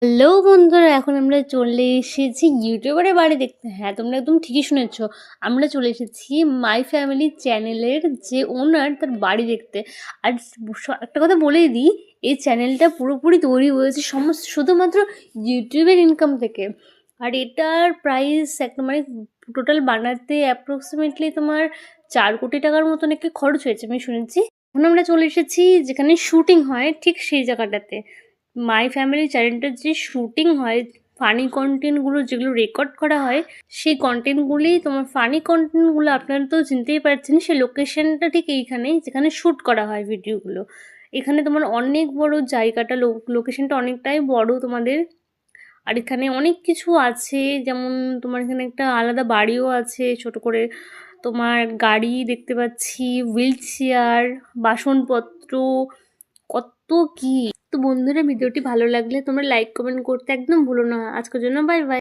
Hello বন্ধুরা, এখন আমরা চলে এসেছি ইউটিউবারের বাড়ি দেখতে। হ্যাঁ, তোমরা একদম ঠিকই শুনেছ। আমরা চলে এসেছি মাই ফ্যামিলি চ্যানেলের যে ওনার তার বাড়ি দেখতে। আর একটা কথা বলেই দিই, এই চ্যানেলটা পুরোপুরি তৈরি হয়েছে শুধুমাত্র ইউটিউবের ইনকাম থেকে। আর এটার প্রাইস একটা মানে টোটাল বানাতে অ্যাপ্রক্সিমেটলি তোমার 4 কোটি টাকার মতন একটি খরচ হয়েছে আমি শুনেছি। এখন আমরা চলে এসেছি যেখানে শুটিং হয় ঠিক সেই জায়গাটাতে। মাই ফ্যামিলি চ্যানেলটার যে শুটিং হয়, ফানি কন্টেন্টগুলো যেগুলো রেকর্ড করা হয়, সেই কন্টেন্টগুলি তোমার ফানি কন্টেন্টগুলো আপনারা তো চিনতেই পারছেন। সেই লোকেশনটা ঠিক এইখানেই যেখানে শ্যুট করা হয় ভিডিওগুলো। এখানে তোমার অনেক বড় জায়গাটা, লোকেশনটা অনেকটাই বড় তোমাদের। আর এখানে অনেক কিছু আছে, যেমন তোমার এখানে একটা আলাদা বাড়িও আছে ছোট করে। তোমার গাড়ি দেখতে পাচ্ছি, হুইল চেয়ার, বাসনপত্র, কত কি। তো বন্ধুরা, ভিডিওটি ভালো লাগলে তোমরা লাইক কমেন্ট করতে একদম ভুলো না। আজকের জন্য বাই বাই।